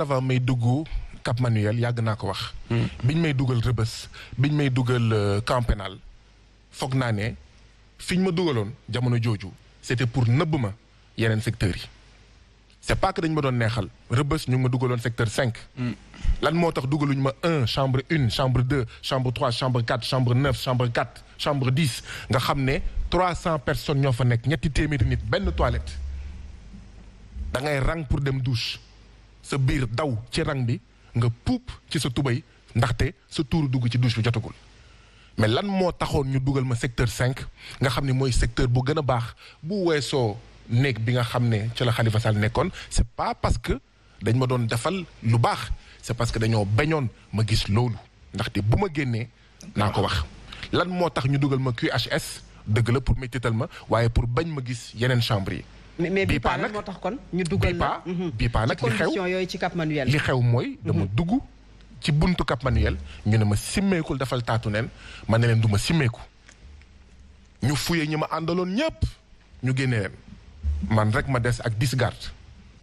avant may dugg Cap Manuel yàgg naa ko wax. biñ may dugal Rebeuss biñ may dugal camp pénal foog naa ne fiñ ma dugaloon jamono jooju c'était pour nëbb ma yeneen secteurs yi. c'est pas que dañ ma doon neexal Rebeuss ñu ngi ma dugaloon secteur 5. lan moo tax dugaluñu ma 1 chambre 1 chambre 2 chambre 3 chambre 4 chambre 9 chambre 4 chambre 10 nga xam ne 300 personnes ñoo fa nekk ñetti téeméeri nit benn toilette da ngay rang pour dem douche sa biir daw ci rang bi nga puub ci sa tubay ndaxte sa tuuru dugg ci douche bi jotagul. mais lan moo taxoon ñu dugal ma secteur 5 nga xam ne mooy secteur bu gën a baax bu weesoo néeg bi nga xam ne ci la Khalifa Sall nekkoon c'est pas parce que dañ ma doon defal lu baax c'est parce que dañoo bañoon ma gis loolu ndaxte bu ma génnee naa ko wax. lan moo tax ñu dugal ma QHS dëgg la pour méttital ma waaye pour bañ ma gis yeneen chambre yi. mais bii paa nag moo tax kon ñu dugal la bii paa nag li xew yooyu ci Cap Manuel. li xew mooy dama dugg ci buntu Cap Manuel ñu ne ma simmeekul dafal taatu neen ma ne leen du ma simmeeku ñu fuye ñi ma àndaloon ñëpp ñu génne leen man rek ma des ak 10 gardes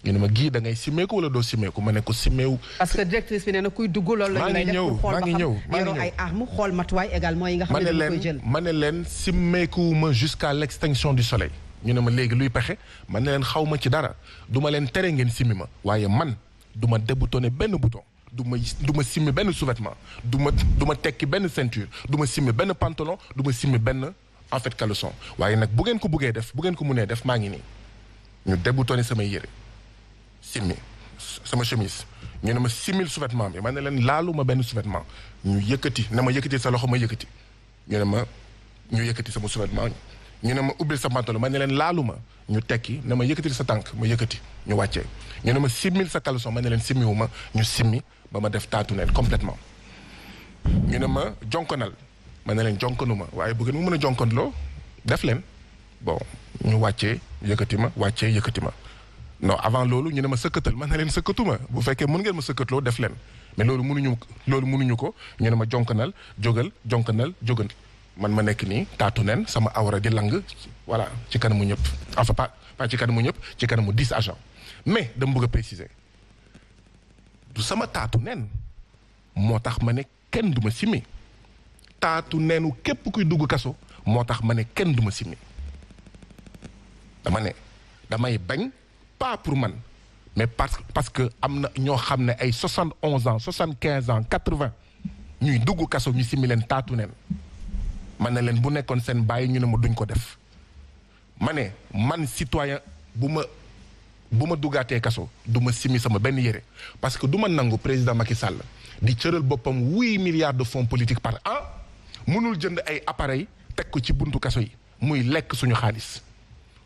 ñu ne ma gii da ngay simmeeku wala doo simmeeku ma ne ko simmeewu. parce que directrice bi nee na kuy dugg loolu la ñu lay def pour xool ba xam yoroo ay armes xool matuwaay également yi nga xam ne dañu koy jël. ma ne leen simmeekuwuma jusqu'à l'extinction du soleil. ñu ne ma léegi luy pexe man ne leen xaw ma ci dara du ma leen tere ngeen simmi ma waaye man du ma déboutonner benn bouton du ma simmi benn sous-vêtement du ma tekki benn ceinture du ma simmi benn pantalon du ma simmi benn en fait caleçon waaye nag bu ngeen ko buggee def bu ngeen ko mënee def maa ngi nii ñu déboutonner samay yére simmi sama chemise ñu ne ma simmil sous-vêtement bi man ne leen laalu ma benn sous-vêtement ñu yëkkati na ma yëkkati sa loxo ma yëkkati ñu ne ma ñu yëkkati sama sous-vêtement ñu ne ma ubbil sa pantalon ma ne leen laalu ma ñu tekki ne ma yëkkati sa tànk ma yëkkati ñu wàccee ñu ne ma simmil sa caleçon ma ne leen simmiwu ma ñu simmi ba ma def taatu neen complètement ñu ne ma jonkonal ma ne leen jonkonu ma waaye bu ngeen mu mën a jonkonloo def leen bon ñu wàccee yëkkati ma wàccee yëkkati ma non avant loolu ñu ne ma sëkkatal ma ne leen sëkkatuma bu fekkee mën ngeen ma sëkkatloo def leen mais loolu mënuñu ko ñu ne ma jonkonal jógal jonkonal jógal man ma nekk nii taatu neen sama awra di lang voilà ci kanamu ñëpp enfin pas ci kanamu ñëpp ci kanamu 10 agents mais dama bëgg a préciser du sama taatu neen moo tax ma ne kenn du ma simmi taatu neenu képp kuy dugg kaso moo tax ma ne kenn du ma simmi dama ne damay bañ pas pour man mais parce que am na ñoo xam ne ay 71 ans 75 ans 80 ñuy dugg kaso ñu simmi leen taatu neen ma ne leen bu nekkoon seen bàyyi ñu ne ma duñ ko def ma ne man citoyen bu ma duggaatee kaso du ma simmi sama benn yére parce que du ma nangu président Macky Sall di cëral boppam 8 milliards de fonds politiques par an mënul jënd ay appareil teg ko ci buntu kaso yi muy lekk suñu xaalis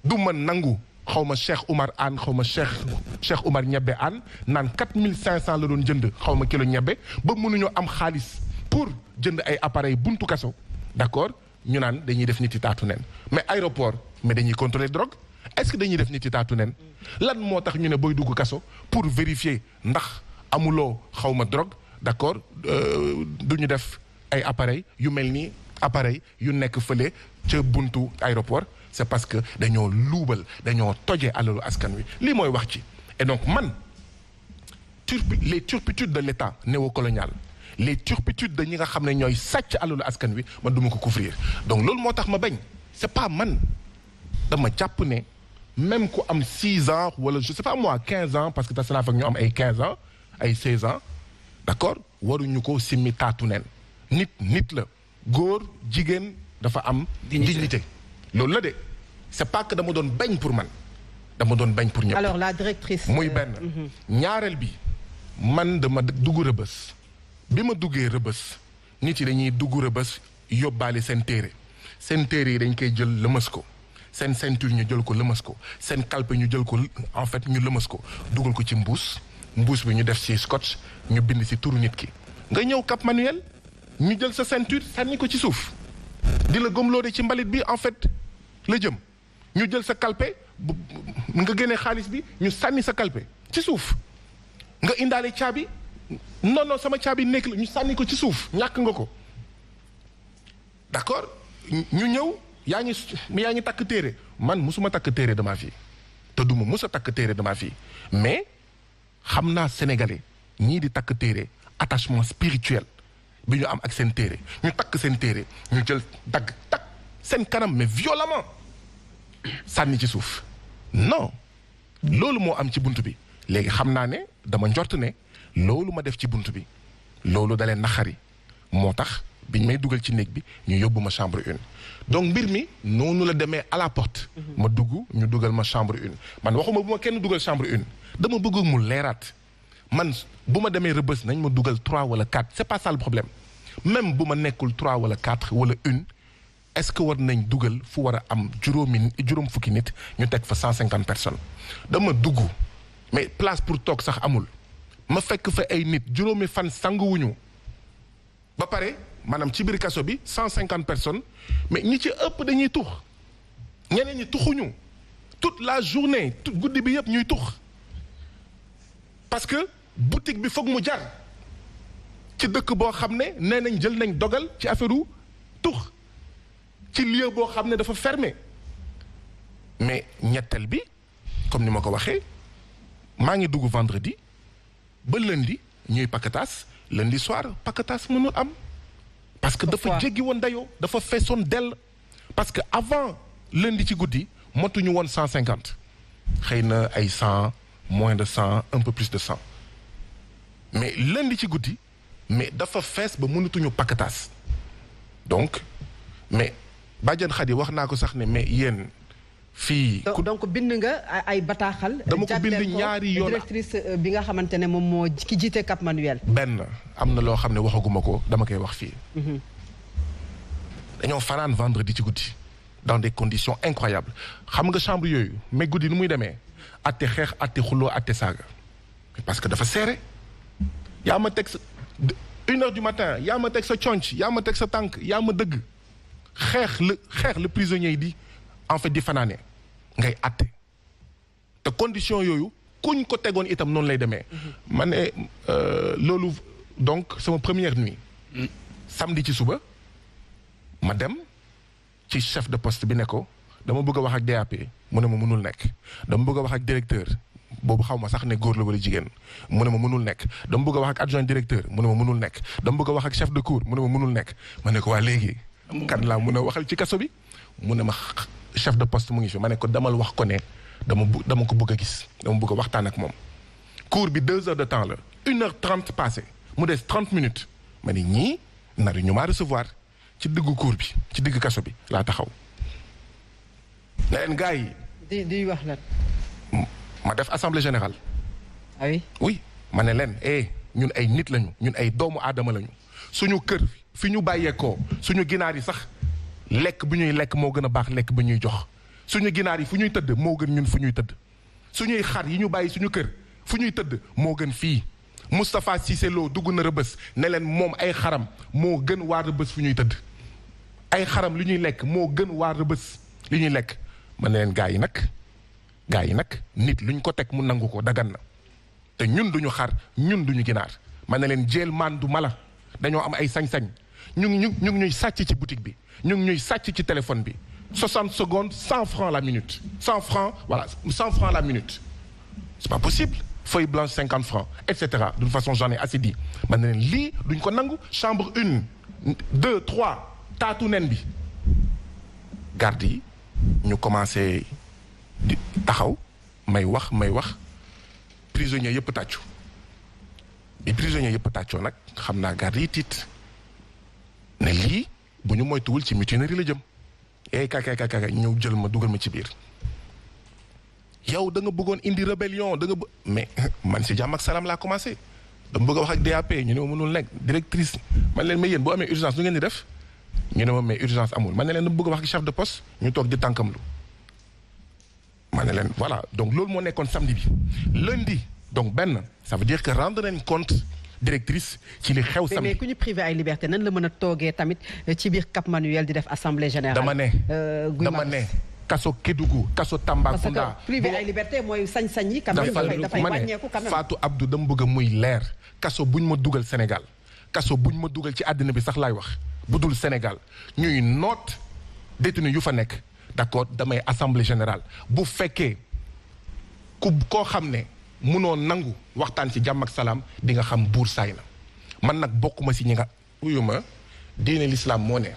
du ma nangu xaw ma Cheikh Oumar Anne xaw ma Cheikh Oumar ñebbe Anne naan 4500 la doon jënd xaw ma kilo ñebbe ba mënuñoo am xaalis pour jënd ay appareil buntu kaso d'accord ñu naan dañuy def nit yi taatu neen mais aéroport mais dañuy contrôler drogue est-ce que dañuy def nit yi taatu neen lan moo tax ñu ne booy dugg kaso pour vérifier ndax amuloo xaw ma drogue d'accord du ñu def ay appareil yu mel ni appareil yu nekk fële ca buntu aéroport c'est parce que dañoo luubal dañoo tojee alalu askan wi lii mooy wax ci et donc man les turpitudes de l'État néocolonial les turpitudes de ñi nga xam ne ñooy sàcc alalu askan wi man du ma ko couvrir donc loolu moo tax ma bañ c'est pas man dama jàpp ne même ku am 6 ans wala je sais pas moi 15 ans parce que tas naa fa ñu am ay 15 ans ay 16 ans d'accord waruñu ko simmi taatu neen nit la góor jigéen dafa am dignité loolu la de c'est pas que dama doon bañ pour man dama doon bañ pour ñëpp. alors la directrice. muy benn. ñaareel bi man dama dugg Rebeuss bi ma duggee Rebeuss nit yi dañuy dugg Rebeuss yóbbaale seen téere yi dañ koy jël lëmas ko seen ceinture ñu jël ko lëmas ko seen calpe ñu jël ko en fait ñu lëmas ko dugal ko ci mbuus bi ñu def ci scotch ñu bind ci turu nit ki nga ñëw Cap Manuel ñu jël sa ceinture sànni ko ci suuf di la gëmloo ci mbalit bi en fait la jëm ñu jël sa calpe nga génnee xaalis bi ñu sànni sa calpe ci suuf nga indaale caabi non sama caabi nekk la ñu sànni ko ci suuf ñàkk nga ko d'accord ñu ñëw yaa ngi takk téere man musuma takk téere de ma vie te duma musa takk téere de ma vie mais xam naa sénégalais ñii di takk téere attachement spirituel bi ñu am ak seen téere ñu takk seen téere ñu jël dagg takk seen kanam mais violemment sànni ci suuf non loolu moo am ci bunt bi léegi xam naa ne dama njort ne loolu ma def ci bunt bi loolu da leen naxari moo tax biñ may dugal ci néeg bi ñu yóbbu ma chambre 1 donc mbir mi noonu la demee à la porte ma dugg ñu dugal ma chambre 1 man waxuma bu ma kenn dugal chambre 1 dama bëgg mu leeraat man bu ma demee rëbës nañ ma dugal 3 wala 4 c'est pas ça le problème même bu ma nekkul 3 wala 4 wala 1 est-ce que war nañ dugal fu war a am juróom fukki nit ñu teg fa 150 personnes dama dugg mais place pour toog sax amul ma fekk fa ay nit juróomi fan sanguwuñu ba pare maanaam ci biir kaso bi 150 personnes mais ñi ci ëpp dañuy tux ñeneen ñi tuxuñu toute la journée guddi bi yëpp ñuy tux parce que boutique bi foog mu jar ci dëkk boo xam ne nee nañ jël nañ dogal ci affaire u tux ci lieu boo xam ne dafa fermé mais ñetteel bi comme ni ma ko waxee maa ngi dugg vendredi ba lundi ñuy paquetage lundi soir paquetage mënul am parce que dafa jéggi woon dayoo dafa feesoon dell parce que avant lundi ci guddi motuñu woon 150 xëy na ay 100 moins de 100 un peu plus de 100 mais lundi ci guddi mais dafa fees ba mënatuñu paquetage donc mais Badiane Khady wax naa ko sax ne mais yéen fii. donc bind nga ay bataaxal. dama ko bind ñaari yoon directrice bi nga xamante ne moom moo ki jiite Cap Manuel. benn am na loo xam ne waxaguma ko dama koy wax fii. dañoo fanaan vendredi ci guddi dans des conditions incroyables xam nga chambre yooyu mais guddi nu muy demee atte xeex atte xuloo atte saaga parce que dafa serré yaa ma teg sa 1h du matin yaa ma teg sa conc yaa ma teg sa tànk yaa ma dëgg xeex le prisonnier yi di en fait di fanaane ngay atte te condition yooyu kuñ ko tegoon itam noonu lay demee ma ne loolu donc sama première nuit samedi ci suba ma dem ci chef de poste bi ne ko dama bëgg a wax ak DAP mu ne ma mënul nekk dama bëgg a wax ak directeur boobu xaw ma sax ne góor la wala jigéen mu ne ma mënul nekk dama bëgg a wax ak adjoint directeur mu ne ma mënul nekk dama bëgg a wax ak chef de cour mu ne ma mënul nekk ma ne ko waa léegi kan laa mun a waxal ci kaso bi mu ne ma chef de poste mu ngi fi ma ne ko damal wax ko ne dama ko bëgg a gis dama bëgg a waxtaan ak moom cours bi 2 heures de temps la 1h30 passé mu des 30 minutes ma ne ñii nari ñu maa recevoir ci diggu cours bi ci diggu kaso bi laa taxaw ne leen gars yi di wax lan ma def assemblée générale ah oui oui ma ne leen ñun ay nit lañu ñun ay doomu aadama lañu suñu kër fi ñu bàyyeekoo suñu ginaar yi sax lekk bu ñuy lekk moo gën a baax lekk bu ñuy jox suñu ginaar yi fu ñuy tëdd moo gën ñun fu ñuy tëdd suñuy xar yi ñu bàyyi suñu kër fu ñuy tëdd moo gën fii Moustapha Cissé Lo dugg na rëbës ne leen moom ay xaram moo gën waa rëbës fu ñuy tëdd ay xaram li ñuy lekk moo gën waa rëbës li ñuy lekk ma ne leen gaa yi nag nit luñ ko teg mu nangu ko dagan na te ñun duñu xar ñun duñu ginaar ma ne leen jeel maan du mala dañoo am ay sañ-sañ ñu ngi ñuy sàcc ci boutique bi ñu ngi ñuy sàcc ci téléphone bi 60 secondes 100 francs la minute 100 francs voilà 100 francs la minute c'est pas possible feuille blanche 50 francs etc. d'une façon j'en ai assez dit ma ne leen lii duñ ko nangu chambre 1 2 3 taatu nen bi garde yi ñu commencé di taxaw may wax prisonniers yëpp tàccu bi prisonniers yëpp tàccoo nag xam naa garde yi tiit ne lii bu ñu moytuwul ci mutinerie la jëm kay ñëw jël ma dugal ma ci biir yow da nga bëggoon indi rébellion mais man si jàmm ak salaam laa commencé dama bëgg a wax ak DAP ñu ne ma mënul nekk directrice man leen mais yéen boo amee urgence nu ngeen di def ñu ne ma mais urgence amul man ne leen dama bëgg a wax ak chef de poste ñu toog di tànkamlu ma ne leen voilà donc loolu moo nekkoon samedi bi lundi donc benn ça veut dire que rendre nañ compte directrice ci li xew samedi. mais ku ñu privé ay liberté nan la mën a toogee tamit ci biir Cap Manuel di def assemblée générale. dama ne kaso Kédougou kaso Tambacounda. parce que privé ay liberté mooy sañ-sañ yi. dafay wàññeeku quand même Fatou Abdou dama bëgg a muy leer kaso buñ ma dugal Sénégal kaso buñ ma dugal ci àddina bi sax laay wax bu dul Sénégal ñuy noot détenu yu fa nekk d'accord damay assemblée générale bu fekkee koo xam ne munoo nangu waxtaan ci jàmm ak salaam di nga xam buur saay na man nag bokkuma si ñi nga uyu ma diine l'islam moo ne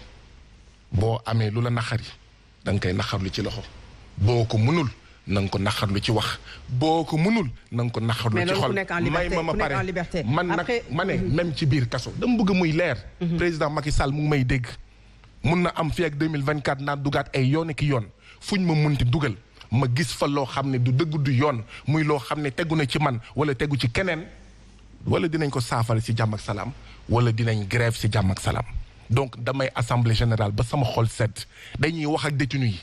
boo amee lu la naxari da nga koy naxarlu ci loxo boo ko mënul na nga ko naxarlu ci wax boo ko mënul na nga ko naxarlu ci xol may ma pare man nag ma ne même ci biir kaso dama bëgg muy leer président Macky Sall mu ngi may dégg mun na am fii ak 2024 naa dugaat ay yoon ki yoon fuñ ma munti dugal ma gis fa loo xam ne du dëgg du yoon muy loo xam ne tegu na ci man wala tegu ci keneen wala dinañ ko saafara ci jàmm ak salaam wala dinañ grève ci jàmm ak salaam donc damay assemblée générale ba sama xol sedd dañuy wax ak détenu yi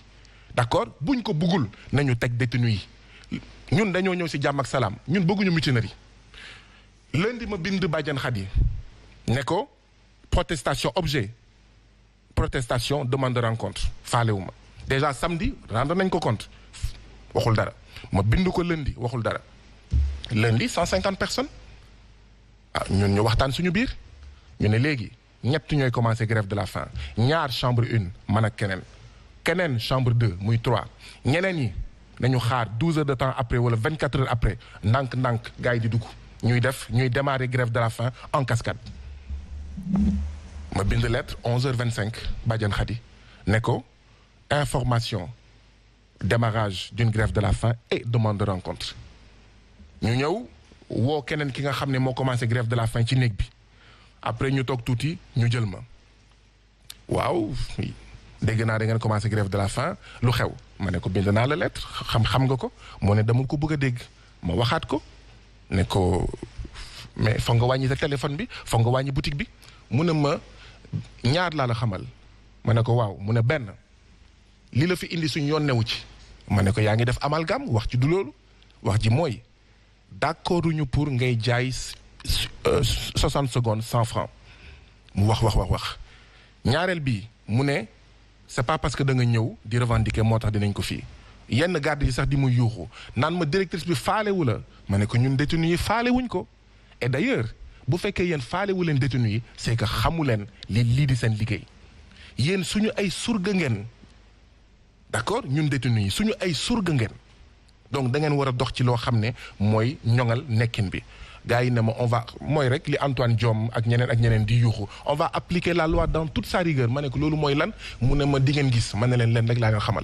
d'accord buñ ko buggul nañu teg détenu yi ñun dañoo ñëw ci jàmm ak salaam ñun bëgguñu mutinerie lundi ma bind Badiane Khady ne ko protestation objet protestation demande de rencontre faalewu ma déjà samedi rendre nañ ko compte waxul dara ma bind ko lundi waxul dara lundi 150 personnes ah ñun ñu waxtaan suñu biir ñu ne léegi ñett ñooy commencé grève de la faim ñaar chambre 1 man ak keneen chambre 2 muy 3 ñeneen ñi nañu xaar 12 heures de temps après wala 24 heures après ndànk gars yi di dugg ñuy démarrer grève de la faim en cascade ma bind lettre 11h25 Badiane Khady ne ko information démarrage d'une grève de la faim et demande de rencontre ñu ñëw woo keneen ki nga xam ne moo commencé grève de la faim ci néeg bi après ñu toog tuuti ñu jël ma waaw dégg naa da ngeen commencé grève de la faim lu xew ma ne ko bind naa la lettre xam nga ko moo ne dama ko bëgg a dégg ma waxaat ko ne ko mais foog nga wàññi sa téléphone bi foog nga wàññi boutique bi mu ne ma ñaar laa la xamal ma ne ko waaw mu ne benn li la fi indi suñ yoon newu ci ma ne ko yaa ngi def amalgame wax ci du loolu wax ji mooy d'accorduñu pour ngay jaay 60 secondes 100 francs mu wax ñaareel bi mu ne c'est pas parce que da nga ñëw di revendiquer moo tax dinañ ko fii yenn garde yi sax di muy yuuxu naan ma directrice bi faalewu la ma ne ko ñun détenu yi faalewuñ ko et d'ailleurs bu fekkee yéen faalewu leen détenu yi c'est que xamu leen lii di seen liggéey yéen suñu ay surga ngeen d'accord ñun détenu yi suñu ay surga ngeen donc da ngeen war a dox ci loo xam ne mooy ñoŋal nekkin bi gars yi ne ma on va mooy rek li Antoine Diome ak ñeneen di yuuxu on va appliquer la loi dans toute sa rigueur ma ne ko loolu mooy lan mu ne ma di ngeen gis ma ne leen rek laa leen xamal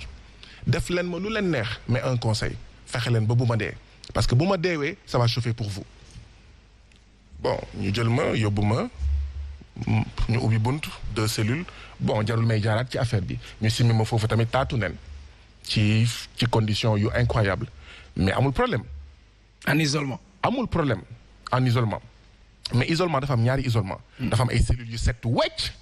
def leen ma lu leen neex mais un conseil fexe leen ba bu ma dee parce que bu ma deewee ça va chauffer pour vous bon ñu jël ma yóbbu ma ñu ubbi bunt 2 cellules bon jarul may jaaraat ci affaire bi ñu simmi ma foofu tamit taatu nen ci condition yu incroyable mais amul problème en isolement amul problème en isolement mais isolement dafa am ñaari isolement dafa am ay cellules yu set wecc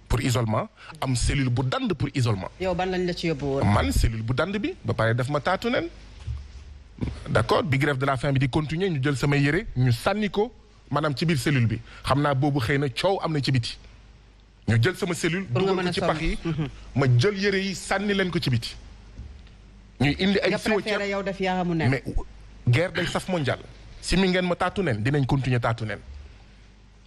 pour isolement am cellule bu dand pour isolement yow ban lañ la ci yóbbu woon man cellule bu dand bi ba pare daf ma taatu nen d'accord bi grève de la faim bi di continuer ñu jël samay yére ñu sànni ko maanaam ci biir cellule bi xam naa boobu xëy na coow am na ci biti ñu jël sama cellule dugal ko ci pax yi ma jël yére yi sànni leen ko ci biti ñuy indi ay siwo ceeb yow def yaaramu nen mais guerre day saf mondial si mi ngeen ma taatu nen dinañ continuer taatu nen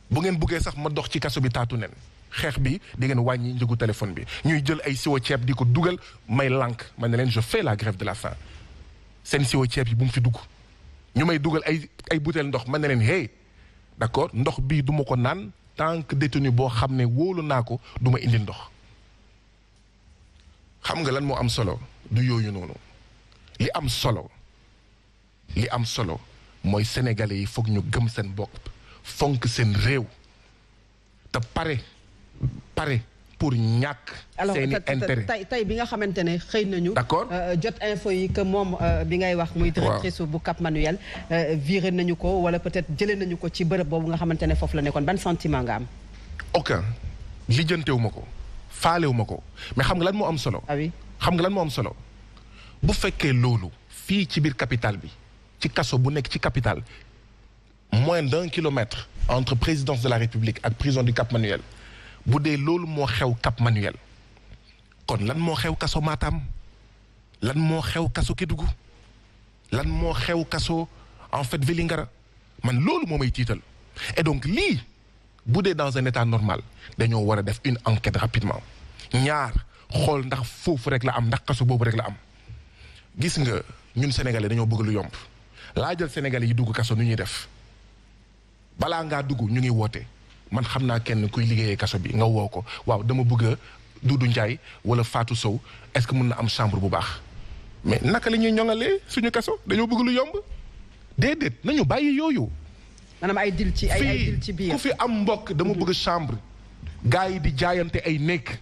bu ngeen buggee sax ma dox ci kaso bi taatu nen xeex bi di ngeen wàññi njëgu téléphone bi ñuy jël ay siwo ceeb di ko dugal may lànk ma ne leen je fais la grève de la faim seen siwo ceeb yi bu mu fi dugg ñu may dugal ay bouteille ndox ma ne leen hey d'accord ndox bii du ma ko naan tant que détenu boo xam ne wóolu naa ko du ma indi ndox xam nga lan moo am solo du yooyu noonu li am solo mooy sénégalais yi foog ñu gëm seen bopp fonk seen réew te pare pour ñàkk seeni intérêt tey bi nga xamante ne xëy nañu d'accord jot info yi que moom bi ngay wax muy directrice bu Cap Manuel viré nañu ko wala peut-être jëlee nañu ko ci bërëb boobu nga xamante ne foofu la nekkoon ban sentiment nga am aucun lijjantewu ma ko faalewu ma ko mais xam nga lan moo am solo xam nga lan moo am solo bu fekkee loolu fii ci biir capitale bi ci kaso bu nekk ci capitale moins d'1 kilomètre entre présidence de la République ak prison du Cap Manuel bu dee loolu moo xew Cap Manuel kon lan moo xew kaso Matam lan moo xew kaso Kédougou lan moo xew kaso en fait Vélingara man loolu moo may tiital et donc lii bu dee dans un état normal dañoo war a def une enquête rapidement ñaar xool ndax foofu rek la am ndax kaso boobu rek la am gis nga ñun sénégalais dañoo bëgg lu yomb laa jël Sénégalais yi dugg kaso nu ñuy def balaa ngaa dugg ñu ngi woote man xam naa kenn kuy liggéeyee kaso bi nga woo ko waaw dama bëgg a Doudou Ndiaye wala Fatou Sow est-ce que mën na am chambre bu baax mais naka la ñuy ñoŋalee suñu kaso dañoo bëgg lu yomb déedéet nañu bàyyi yooyu. maanaam ay dil ci ay dil ci biir ku fi am mbokk dama bëgg chambre gars yi di jaayante ay nekk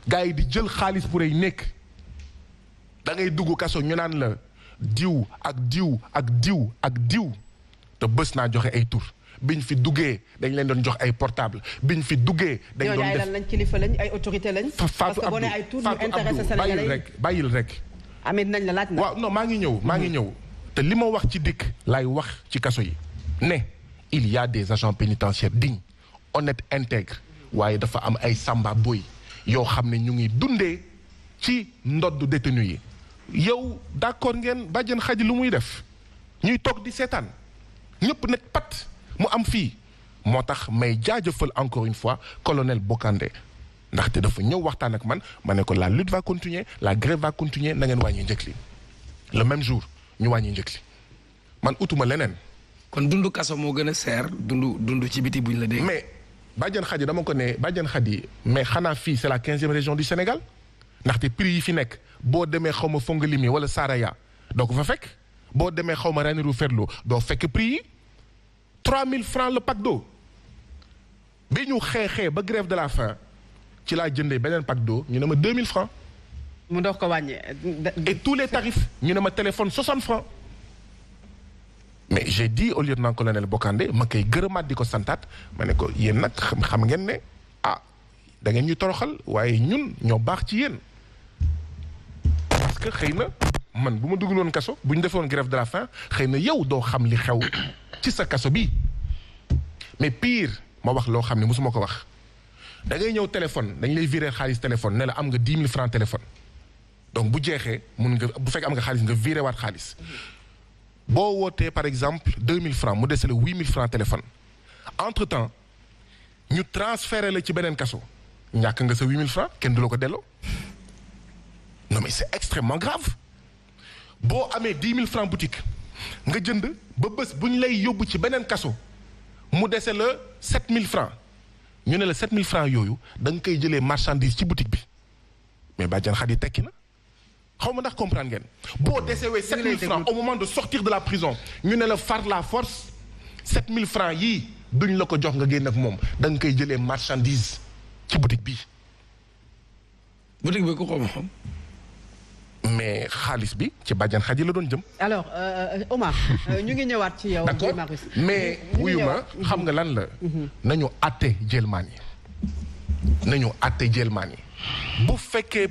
gars yi di jël xaalis pour ay nekk da ngay dugg kaso ñu naan la diw ak diw ak diw ak diw te bés naa joxe ay tur biñ fi duggee dañ leen doon jox ay portable biñ fi duggee. dañ doon def lan lañ kilifa lañ ay autorité lañ. parce que boo nee ay tur ñu intéressé Sénégalais bàyyil rek. amit nañ la laaj na. waaw non maa ngi ñëw. te li ma wax ci dikk laay wax ci kaso yi ne il y a des agents pénitentiaires dignes honnêtes intègres waaye dafa am ay samba boy yoo xam ne ñu ngi dundee ci ndoddu détenu yi yow d'accord ngeen bàjjen xaji lu muy def ñuy toog di seetaan ñëpp nekk pat mu am fii moo tax may jaajëfal encore une fois colonel Bokandé ndaxte dafa ñëw waxtaan ak man ma ne ko la lutte va continuer la grève va continuer na ngeen wàññi njëkk li le même jour ñu wàññi njëkk li man utuma leneen. kon dundu kaso moo gën a seer dundu ci biti buñ la dégg. mais bàjjen xaji dama ko ne bàjjen xaji mais xanaa fii c'est la 15e région du Sénégal ndaxte prix yi fi nekk boo demee xaw ma Fongolimbi wala Saraya doo ko fa fekk boo demee xaw ma Ranérou Ferlo doo fekk prix yi 3000 francs le pack d'eau bi ñu xeexee ba grève de la faim ci laa jëndee beneen pack d'eau ñu ne ma 2000 francs mu dox ko wàññi. et tous les tarifs ñu ne ma téléphone 60 francs mais j'ai dit au lieutenant-colonel Bokandé ma koy gërëmaat di ko santaat ma ne ko yéen nag xam ngeen ne da ngeen ñu toroxal waaye ñun ñoo baax ci yéen parce que xëy na man bu ma dugaloon kaso bu ñu defoon grève de la faim xëy na yow doo xam li xew ci sa kaso bi mais pire ma wax loo xam ne mosuma ko wax da ngay ñëw téléphone dañ lay virer xaalis téléphone ne la am nga 10 000 francs téléphone donc bu jeexee mun nga bu fekk am nga xaalis nga virer waat xaalis boo wootee par exemple 2000 francs mu dese la 8000 francs téléphone entre temps ñu transféré la ci beneen kaso ñàkk nga sa 8000 francs kenn du la ko delloo non mais c'est extrêmement grave boo amee 10 000 francs boutique nga jënd ba bés bu ñu lay yóbbu ci beneen kaso mu dese la 7000 francs ñu ne la 7000 francs yooyu da nga koy jëlee marchandise ci boutique bi mais bàjjan xat yi tekki na xaw ma ndax comprendre ngeen boo desewee 7000 francs au moment de sortir de la prison ñu ne la far la force 7000 francs yii duñ la ko jox nga génn ak moom da nga koy jëlee marchandise ci boutique bi. boutique bi ku ko moom. mais xaalis bi ci bàjjan xaj yi la doon jëm. alors Omar ñu ngi ñëwaat ci yow. d'accord mais wuyu ma xam nga lan la. nañu àtte jëlmaan yi. nañu àtte jëlmaan yi. bu fekkee.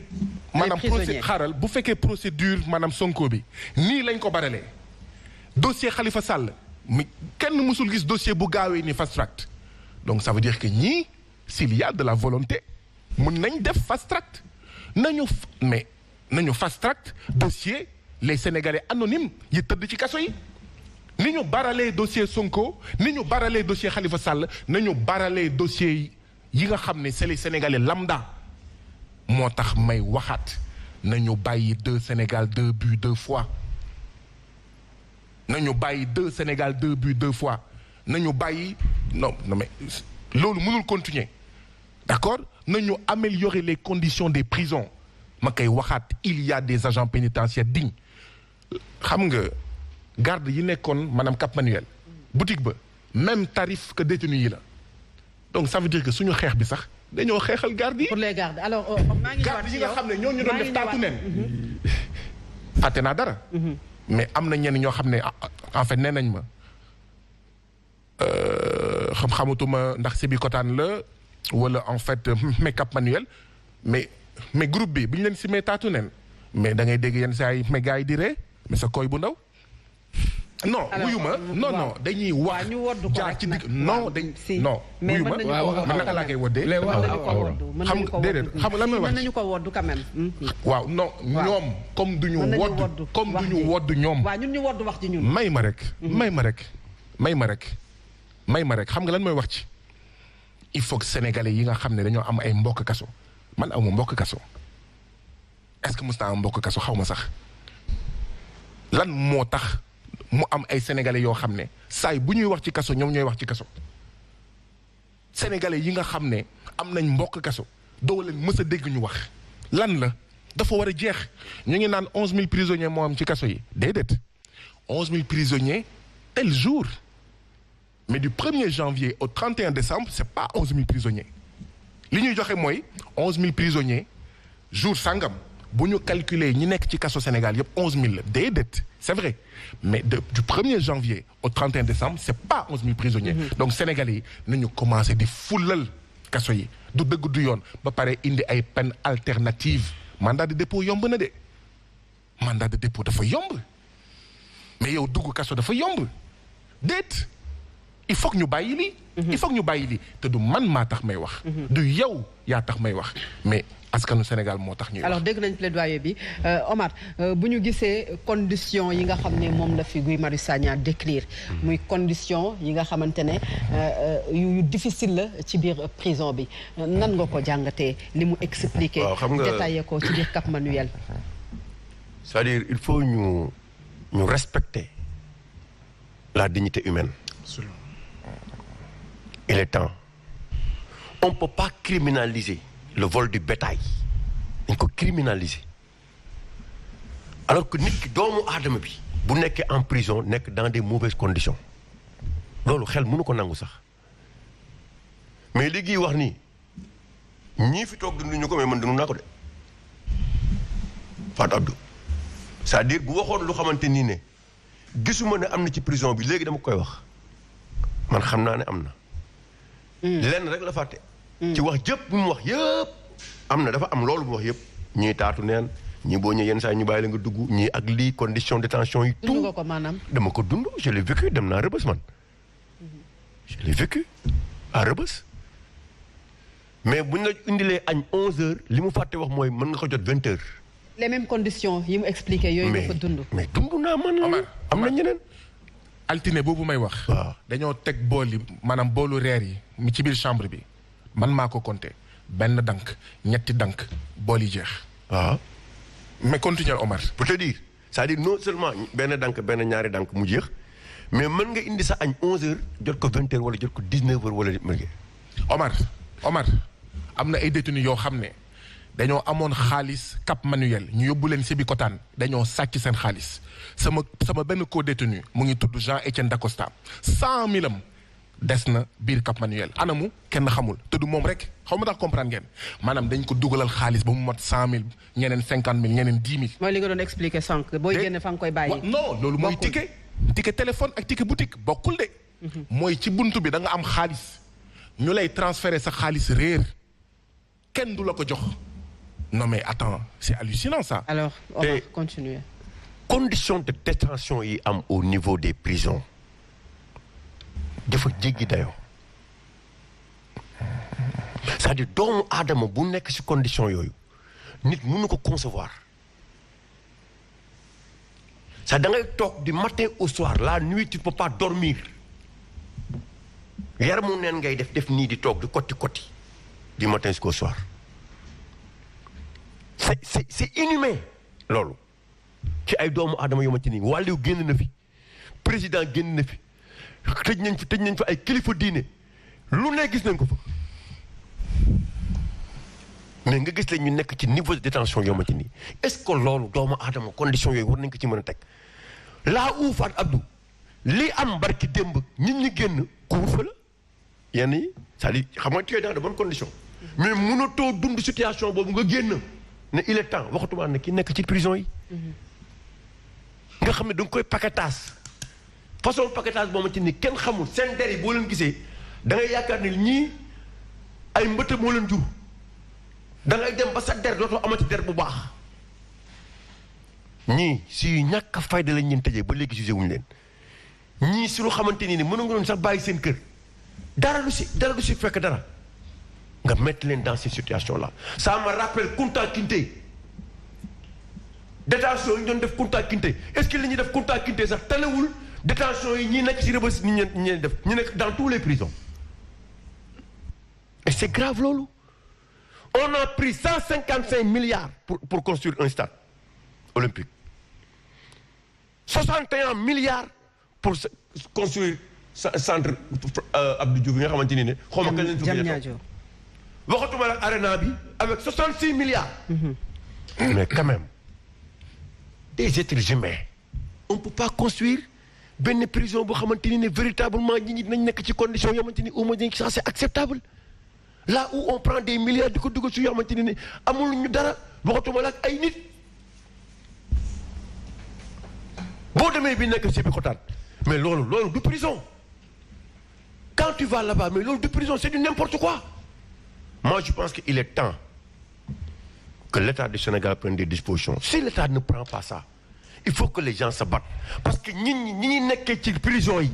maanaam xaaral bu fekkee procédure maanaam Sonko bi nii lañ ko baralee. dossier Khalifa Sall mi kenn mësul gis dossier bu gaawee ni fast track donc ça veut dire que ñii s'il y a de la volonté mën nañ def fast track nañu fast track dossier les Sénégalais anonymes yi tëdd ci kaso yi ni ñu baralee dossier Sonko ni ñu baralee dossier Khalifa Sall nañu baralee dossier yi nga xam ne c'est les Sénégalais lambda moo tax may waxaat nañu bàyyi 2 Sénégal 2 buts 2 fois nañu bàyyi 2 Sénégal 2 buts 2 fois nañu bàyyi non mais loolu mënul continuer d'accord nañu améliorer les conditions des prisons ma koy waxaat il y a des agents pénitentiaires dignes xam nga garde yi nekkoon maanaam Cap Manuel boutique ba même tarif que détenu yi la donc ça veut dire que suñu xeex bi sax dañoo xeexal garde yi. pour les gardes alors maa ngi garde yi nga xam ne ñoo ñu doon def taatu nen. fàtte naa dara. mais am na ñenn ñoo xam ne en fait nee nañ ma xamatuma ndax Sébikotane la wala en fait mais Cap Manuel mais groupe bi ñu leen simee taatu nen mais da ngay dégg yenn saa yi mais gars yi di ree mais sa koy bu ndaw. non wuyu ma non dañuy wax jaar ci digg non non wuyu ma man naka laa koy woddee xam nga déedéet xam nga lan mooy wax nañu ko woddu quand même waaw non ñoom comme duñu wodd ñoom waaw ñun ñu wodd wax ci ñun may ma rek xam nga lan mooy wax ci il faut que sénégalais yi nga xam ne dañoo am ay mbokk kaso man awma mbokk kaso est-ce que mos naa am mbokk kaso xaw ma sax lan moo tax mu am ay sénégalais yoo xam ne saay bu ñuy wax ci kaso ñoom ñooy wax ci kaso sénégalais yi nga xam ne am nañ mbokk kaso doo leen mës a dégg ñu wax lan la dafa war a jeex ñu ngi naan 11000 prisonniers moo am ci kaso yi déedéet 11000 prisonniers tel jour mais du 1er janvier au 31 décembre c'est pas 11000 prisonniers li ñuy joxe mooy 11000 prisonniers jour sangam bu ñu calculer ñi nekk ci kaso Sénégal yëpp 11000 la déedéet c'est vrai mais du 1er janvier au 31 décembre c'est pas 11000 prisonniers. Donc sénégalais yi nañu commencé di fulal kaso yi du dëgg du yoon ba pare indi ay peine alternative mandat de dépôt yomb na de mandat de dépôt dafa yomb mais yow dugg kaso dafa yomb déet il faut que ñu bàyyi lii. il faut que ñu bàyyi lii te du man maa tax may wax. du yow yaa tax may wax mais askanu Sénégal moo tax ñuy wax. alors dégg nañ plaidoyer bi Omar bu ñu gisee conditions yi nga xam ne moom la fi Guy Marius Sagna décrire muy conditions yi nga xamante ne yu difficile la ci biir prison bi nan nga ko jàngatee li mu expliqué. waaw xam nga détaillé ko ci biir Cap Manuel. c'est-à-dire il faut ñu respecter la dignité humaine. Absolument. Il est temps. On ne peut pas criminaliser le vol du bétail. dañ ko criminaliser alors que nit ki doomu aadama bi bu nekkee en prison nekk dans des mauvaises conditions loolu xel mënu ko nangu sax mais léegi wax nii ñii fi toog dunduñu ko mais man dundu naa ko de Fatou Abdou c'est-à-dire bu waxoon lu xamante nii ne gisuma ne am na ci prison bi léegi dama koy wax man xam naa ne am na. lenn rek la fàtte. ci wax jëpp bu mu wax yëpp am na dafa am loolu mu wax yëpp ñii taatu neen ñii boo ñëwee yenn saa ñu bàyyi la nga dugg ñii ak lii condition de détention yi. dund nga ko maanaam. dama ko dund je l'ai vécu dem naa Rebeuss man. je l'ai vécu à Rebeuss mais buñ la indilee añ 11h li mu fàtte wax mooy mën nga ko jot 20h. les mêmes conditions yi mu expliqué yooyu nga ko dund. mais dund naa man. am na ñeneen. altine boobu may wax. waaw dañoo teg bool yi maanaam boolu reer yi mi ci biir chambre bi man maa ko compté benn dank ñetti dank bool yi jeex. waaw. mais continuer Omar. pour te dire c'est-à-dire non seulement benn dank benn ñaari dank mu jeex mais mën nga indi sa añ 11h jot ko 20h wala jot ko 19h wala. Omar am na ay détenus yoo xam ne dañoo amoon xaalis Cap Manuel ñu yóbbu leen Sébikotane dañoo sàcc seen xaalis sama benn co-détenu mu ngi tudd Jean-Étienne Dacosta 100 000 am des na biir Cap Manuel anamu kenn xamul te du moom rek xaw ma tax comprendre ngeen maanaam dañ ko dugalal xaalis ba mu mot 100 000 ñeneen 50 000 ñeneen 10 000. mooy li nga doon expliqué sànq booy génne fa nga koy bàyyi. non loolu mooy ticket téléphone ak ticket boutique bokkul de. mooy ci buntu bi da nga am xaalis ñu lay transférer sa xaalis réer kenn du la ko jox. non mais attends c'est hallucinant ça. alors on va continuer. conditions de détention yi am au niveau des prisons dafa jéggi dayoo c'est-à-dire doomu aadama bu nekk ci condition yooyu nit mënu ko concevoir ça da ngay toog du matin au soir la nuit tu ne peux pas dormir yaramu neen ngay def nii di toog di kotti du matin jusqu'au soir c'est inhumain loolu ci ay doomu aadama yoo ma ci nii wàllu génn na fi président génn na fi tëj nañ fa ay kilifa diine lu ne gis nañ ko fa mais nga gis la ñu nekk ci niveau de détention yoo ma ci nii est-ce que loolu doomu aadama condition yooyu war nañ ko ci mën a teg laa uufaat Abdou li am barki démb nit ñi génn couvre-feu la yenn yi c'est-à-dire xam nga tu es dans de bonnes conditions mais mënatoo dund situation boobu nga génn ne il est temps waxatuma ne ki nekk ci prison yi nga xam ne da nga koy paquetage façon paquetage boo ma ci ni kenn xamul seen der yi boo leen gisee da ngay yaakaar ne ñii ay mbëtt moo leen jur da ngay dem ba sa der dootoo amati der bu baax ñii si ñàkk a fayda lañ leen tëjee ba léegi jugé wuñu leen ñii si lu xamante ni mën nga doon sax bàyyi seen kër dara du si fekk dara nga mettre leen dans ces situations là ça me rappelle Kunta Kinte détention yi ñu doon def Kunta Kinte est-ce que li ñuy def Kunta Kinte sax talewul détention yi ñi nekk ci Rebeuss ñi def ñu nekk dans tous les prisons et c'est grave loolu on a pris 155 milliards pour construire un stade olympique 61 milliards pour construire centre Abdou Diouf yi nga xamante ni ne. xaw ma kañ lañ fa gën a waxatuma la arena bi avec 66 milliards. mais quand même des êtres humains. on peut pas construire benn prison boo xamante ni ne véritablement ñi dinañ nekk ci condition yoo xamante ni au moins ça c'est acceptable. là où on prend des milliards di ko dugal ci yoo xamante ni ne amul ñu dara waxatuma la ak ay nit. boo demee bi nekk ci Sébikotane mais loolu du prison. quand tu vas là-bas mais loolu du prison c'est du n'importe quoi. moi je pense qu'il est temps que l'État du Sénégal prenne des dispositions. Si l'État ne prend pas ça il faut que les gens se battent parce que ñi nekkee ci prison yi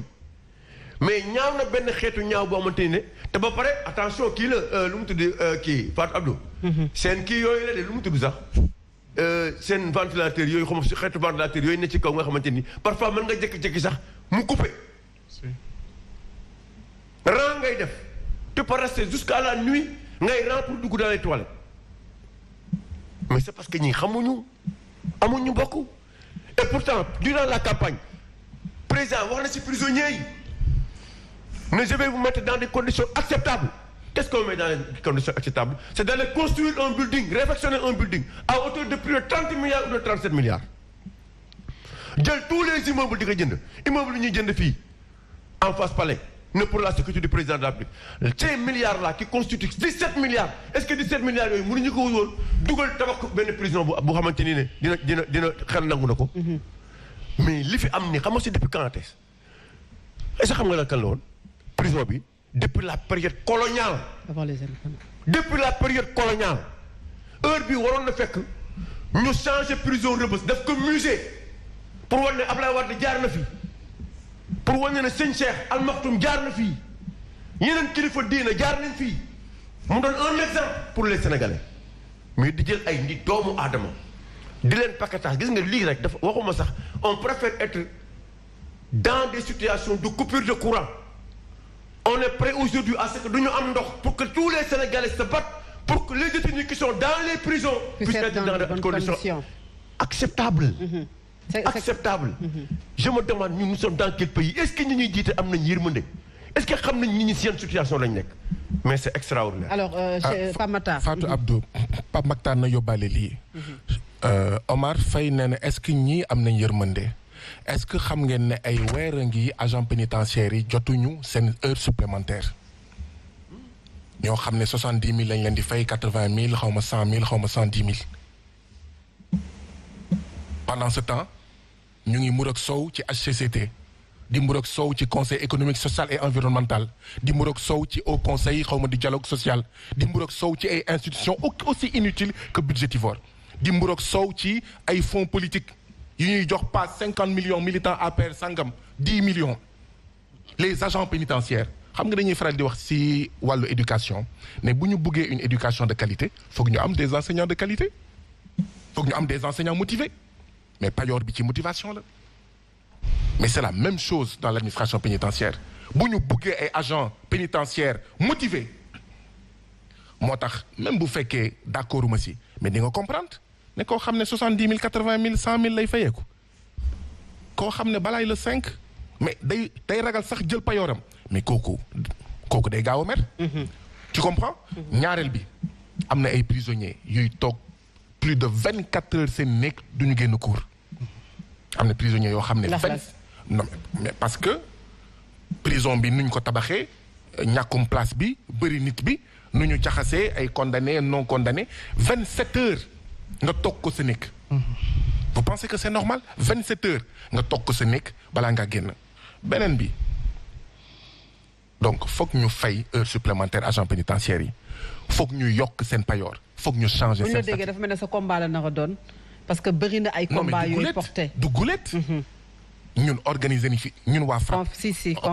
mais ñaaw na benn xeetu ñaaw boo xamante ne te ba pare attention kii la lu mu tudd kii Fatou Abdou. seen kii yooyu la de lu mu tudd sax seen ventilateur yooyu xam si xeetu ventilateur yooyu ne ci kaw nga xamante ni parfois mën nga jékki-jékki sax mu coupé. rang ngay def tu peux rester jusqu'à la nuit ngay rang pour dugg dans les toilettes mais c'est parce que ñi amuñu bokk. Et pourtant, durant la campagne, le président, on a ces prisonniers. Mais je vais vous mettre dans des conditions acceptables. Qu'est-ce qu'on met dans les conditions acceptables? C'est d'aller construire un building, réfectionner un building à hauteur de plus de 30 milliards ou de 37 milliards. Jël tous les immeubles di ko jënd immeubles yi ñuy jënd fii en face palais ne pour la sécurité du président de la République. Ces milliards-là qui constituent 17 milliards est-ce que 17 milliards yooyu mënuñu ko woon dugal tabax ko benn prison bu xamante ni ne dina xel nangu na ko. mais li fi am ni xam nga si depuis quand est-ce que xam nga la kan la woon prison bi depuis la période coloniale. avant les indépendances. depuis la période coloniale heure bi waroon na fekk ñu changer prison Rebeuss def ko musée pour wane ne Ablaye Wade jaar na fi. pour wane ne sëñ Cheikh Al Maktoum jaar na fii yeneen kilifa diina jaar nañ fii mu doon un exemple pour les Sénégalais mais di jël ay nit doomu aadama di leen paquetage gis nga lii rek dafa waxuma sax on préfère être dans des situations de coupure de courant on est prêt aujourd'hui à ce que du ñu am ndox pour que tous les Sénégalais se battent pour que les détenus qui sont dans les prisons puissent être dans des conditions acceptables. C'est acceptable. Je me demande nous sommes dans quel pays est-ce que ñi ñuy jiite am nañ yërmande est-ce que xam nañ ñi seen situation lañ nekk mais c'est extraordinaire. alors Pape Matar. Fatou Abdou Pape Matar na yóbbaale lii. Omar Faye nee na est-ce que ñii am nañ yërmande est-ce que xam ngeen ne ay weer a ngi agent pénitentiaire yi jotuñu seen heure supplémentaire ñoo xam ne 70 000 lañ leen di fay 80 000 xaw ma 100 000 xaw ma 110 000 pendant ce temps. ñu ngi murok sow ci HCCT di murok sow ci conseil économique social et environnemental di murok sow ci haut conseil xaw ma di dialogue social di murok sow ci ay institutions aussi inutiles que budgétivores di murok sow ci ay fonds politiques yu ñuy jox pas 50 millions militants APR sangam 10 millions. les agents pénitentiaires xam nga dañuy faral di wax ci wàllu éducation mais bu ñu bëggee une éducation de qualité foog ñu am des enseignants de qualité foog ñu am des enseignants motivés. mais payoor bi ci motivation la mais c'est la même chose dans l'administration pénitentiaire bu ñu buggee ay agents pénitentiaires motivés moo tax même bu fekkee d'accord ma si mais di nga comprendre ne koo xam ne 70 000 80 000 100 000 lay fayeeku koo xam ne balaay la 5 mais day ragal sax jël payooram mais kooku day gaaw a mer. tu comprends. ñaareel bi am na ay prisonniers yuy toog. plus de 24 heures seen nekk du ñu génn cour am na prisonniers yoo xam ne. non mais parce que prison bi nuñ ko tabaxee ñàkkum place bi bëri nit bi nu ñu jaxasee ay condamnés non condamnés 27 heures nga toog ko sa nekk. vous pensez que c'est normal 27 heures nga toog ko sa nekk balaa ngaa génn beneen bi donc foog ñu fay heure supplémentaire agent pénitentiaire yi foog ñu yokk seen payoor. foog ñu changer bu ñu la déggee dafa mel ne sa combat la nar a doon parce que bëri na ay combat yooyu porté du gulet ñun organiser ni fi ñun waa FRAPP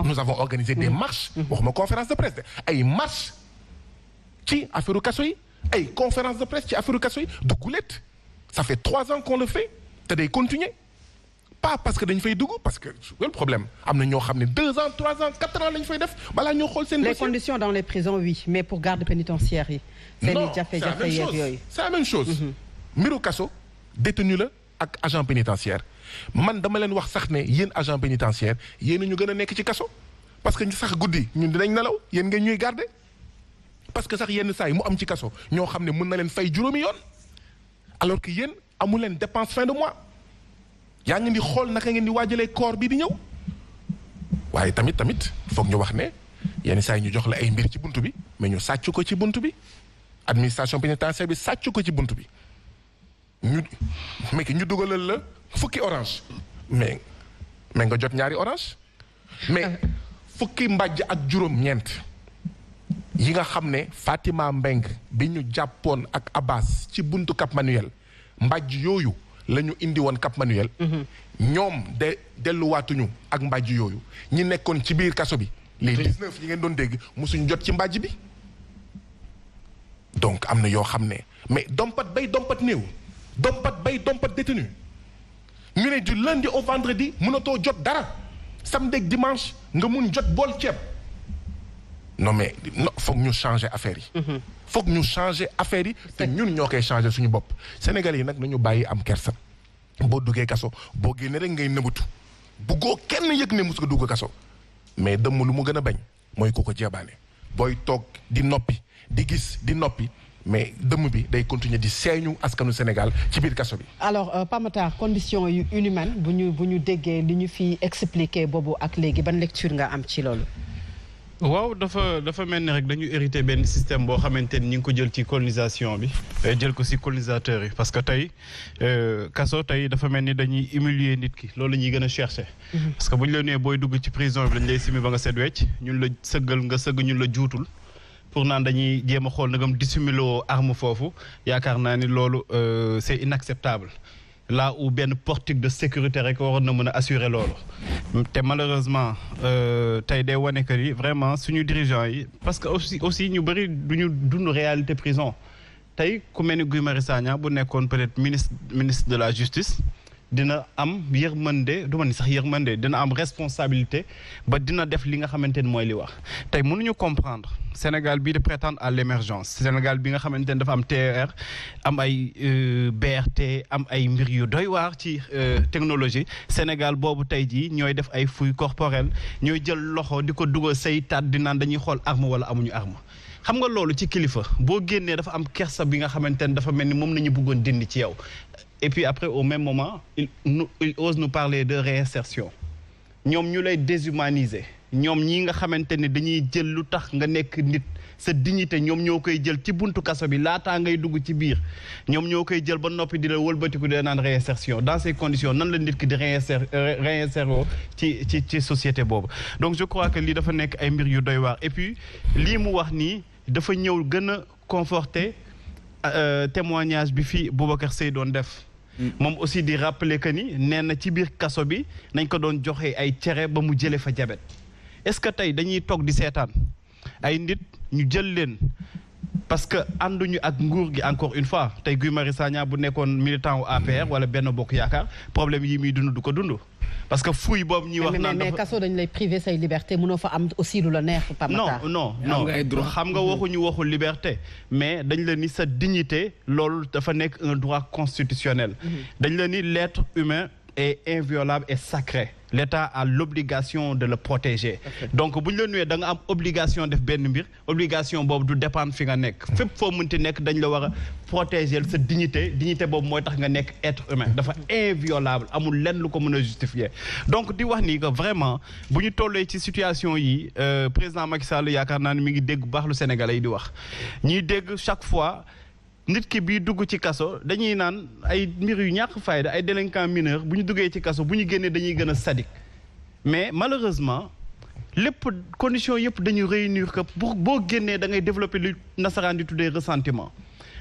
nous avons organisé des marches waxuma conférence de presse ay marches ci affaire kaso yi ay conférence de presse ci affaire kaso yi du gulet ça fait 3 ans qu'on le fait te day continuer pas parce que dañ fay dugg parce que le problème am na ñoo xam ne 2 ans 3 ans 4 ans lañ fay def balaa ñoo xool seen les conditions dans les prisons oui mais pour garde pénitentiaire yi non c'est la même chose mbiru kaso détenu la ak agent pénitentiaire man dama leen wax sax ne yéen agent pénitentiaire yéen ñu gën a nekk ci kaso parce que sax guddi ñun dinañ nelaw yéen ngeen ñuy garder parce que sax yenn saa yi mu am ci kaso ñoo xam ne mën na leen fay juróomi yoon alors que yéen amu leen dépense fin de mois yaa ngi di xool naka ngeen di waajalee koor bi di ñëw waaye tamit foog ñu wax ne yenn saa yi ñu jox la ay mbir ci buntu bi mais ñu sàcc ko ci buntu bi administration pénitentiaire bi sàcc ko ci buntu bi ñu dugalal la fukki orange mais nga jot ñaari orange mais fukki mbàjj ak juróom-ñeent yi nga xam ne Fatima Mbeng bi ñu jàppoon ak Abbas ci buntu Cap Manuel mbàjj yooyu la ñu indi woon Cap Manuel ñoom delluwaatuñu ak mbàjj yooyu ñi nekkoon ci biir kaso bi les 19 yi ngeen doon dégg mosuñu jot ci mbàjj bi donc am na yoo xam ne mais dompat bay dompat néew dompat bay dompat détenu ñu ne du lundi au vendredi mënatoo jot dara samedi ak dimanche nga mun jot bool ceeb non mais foog ñu changer affaire yi foog ñu changer affaire yi te ñun ñoo koy changer suñu bopp Sénégalais yi nag nañu bàyyi am kersa boo duggee kaso boo génnee rek ngay nëbatu buggoo kenn yëg ne mus nga dugg kaso mais dëmm lu mu gën a bañ mooy ku ko jeebaane booy toog di noppi di gis di noppi mais dëmm bi day continuer di seeñu askanu Sénégal ci biir kaso bi. alors Pape Matar conditions yu inhumaines bu ñu déggee li ñu fi expliqué boobu ak léegi ban lecture nga am ci loolu. waaw dafa mel ni rek dañu hérité benn système boo xamante ni ñu ngi ko jël ci colonisation bi jël ko ci colonisateurs yi parce que tey kaso tey dafa mel ni dañuy humilier nit ki loolu la ñuy gën a chercher. parce que bu ñu la nee booy dugg ci prison bi dañ lay simi ba nga set wecc ñun la sëggal nga sëgg ñun la juutul pour naan dañuy jéem a xool nagam dissimulé arme foofu yaakaar naa ni loolu c'est inacceptable. là où benn portique de sécurité rek waroon na mën a assurer loolu te malheureusement tey day wane que ni vraiment suñu dirigeants yi parce que aussi ñu bëri duñu dund réalité prison tey ku mel ni Guy Marius Sagna bu nekkoon peut-être ministre de la justice dina am yërmande du ma ni sax yërmande dina am responsabilité ba dina def li nga xamante ni mooy li wax tey mënuñu comprendre Sénégal bii de prétendre à l'émergence Sénégal bi nga xamante ni dafa am TER am ay BRT am ay mbir yu doy waar ci technologie Sénégal boobu tey jii ñooy def ay fouilles corporelles ñooy jël loxo di ko dugal say taat di naan dañuy xool arme wala amuñu arme xam nga loolu ci kilifa boo génnee dafa am kersa bi nga xamante ni dafa mel ni moom nañu bëggoon dindi ci yow et puis après au même moment il ose nous parler de réinsertion ñoom ñu lay déshumaniser ñoom ñi nga xamante ni dañuy jël lu tax nga nekk nit sa dignité ñoom ñoo koy jël ci buntu kaso bi laataa ngay dugg ci biir ñoom ñoo koy jël ba noppi di la wëlbatiku di naan réinsertion dans ces conditions nan la nit ki di réinsérer ci société boobu donc je crois que lii dafa nekk ay mbir yu doy waar et puis lii mu wax nii dafa ñëw gën a conforter témoignage bi fii Boubacar Seye doon def moom aussi di rappeler que ni nee na ci biir kaso bi nañ ko doon joxe ay cere ba mu jëlee fa jabet est-ce que tey dañuy toog di seetaan ay nit ñu jël leen parce que ànduñu ak nguur gi encore une fois tey Guy Marius Sagna bu nekkoon militant wu APR wala Benno Bokk Yaakaar problème yi muy dund du ko dund parce que fouille boobu ñuy wax naan mais kaso dañu lay priver say liberté mënoo fa am aussi lu la neex Pape Matar non xam nga waxu liberté mais dañ la ni sa dignité loolu dafa nekk un droit constitutionnel dañ la ni l'être humain est inviolable et sacré l'État a l'obligation de le protéger donc bu ñu la nuyee da nga am obligation def benn mbir obligation boobu du dépendre fi nga nekk fépp foo mënti nekk dañ la war a protéger sa dignité boobu mooy tax nga nekk être humain dafa inviolable amul lenn lu ko mën a justifier donc di wax ni que vraiment bu ñu tollee ci situation yi président Macky Sall yaakaar naa ne mi ngi dégg bu baax lu Sénégalais yi di wax ñuy dégg chaque fois nit ki bii dugg ci kaso dañuy naan ay mbir yu ñàkk fayda ay délinquants mineurs bu ñu duggee ci kaso bu ñu génnee dañuy gën a sadique mais malheureusement lépp conditions yëpp dañu réunir que boo génnee da ngay développer lu nasaraan di tuddee ressentiment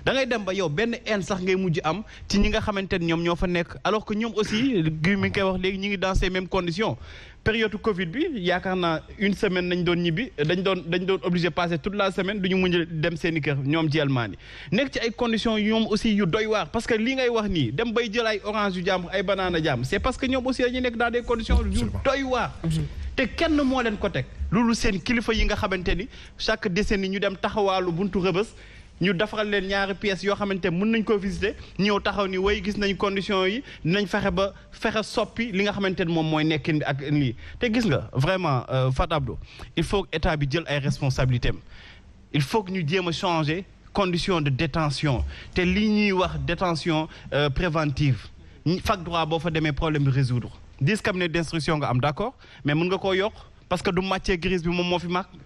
da ngay dem ba yow benn haine sax ngay mujj am ci ñi nga xamante ni ñoom ñoo fa nekk alors que ñoom aussi gi mi ngi koy wax léegi ñu ngi dans ces mêmes conditions période Covid bi yaakaar naa une semaine nañ doon ñibbi dañ doon obligé passer toute la semaine du ñu mujj dem seen i kër ñoom jelmaani nekk ci ay conditions ñoom aussi yu doy waar parce que li ngay wax nii dem bay jël ay orange yu jàmm ay banana jàmm c'est parce que ñoom aussi dañuy nekk dans des conditions yu doy waar te kenn moo leen ko teg loolu seen kilifa yi nga xamante ni chaque décennie ñu dem taxawaalu buntu Rëbës ñu defaral leen ñaari pièces yoo xamante mën nañ koo visiter ñëw taxaw ni way gis nañ conditions yi dinañ fexe soppi li nga xamante ne moom mooy nekkin bi ak lii te gis nga vraiment Fatou Abdou il faut que état bi jël ay responsabilités am il faut que ñu jéem a changer conditions de détention te lii ñuy wax détention préventive fac droit boo fa demee problème bi résoudre 10 cabinets d'instruction nga am d'accord mais mën nga koo yokk parce que du matière grise bi moom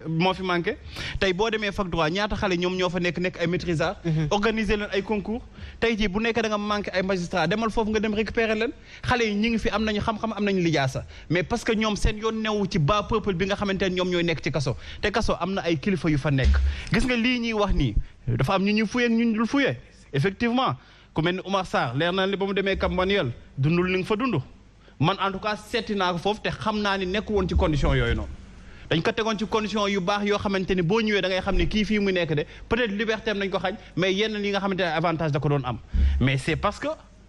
moo fi manqué tey boo demee fac droit ñaata xale ñoom ñoo fa nekk ay maîtrisards. organiser leen ay concours tey jii bu nekkee da nga manqué ay magistrats demal foofu nga dem récupérer leen xale yi ñi ngi fi am nañu xam-xam am nañu lijaasa mais parce que ñoom seen yoon newu ci bas peuple bi nga xamante ne ñoom ñooy nekk ci kaso te kaso am na ay kilifa yu fa nekk gis nga lii ñuy wax nii dafa am ñu ñuy fuyee ñu dul fuyee effectivement ku mel ni Oumar Sarr leer na li ba mu demee Cap Manuel dundul li nga fa dund man en tout cas seeti naa ko foofu te xam naa ni nekk woon ci condition yooyu noonu dañ ko tegoon ci condition yu baax yoo xamante ni boo ñëwee da ngay xam ne kii fii mu nekk de peut-être liberté am nañ ko xañ mais yenn li nga xamante ne avantage da ko doon am mais c'est parce que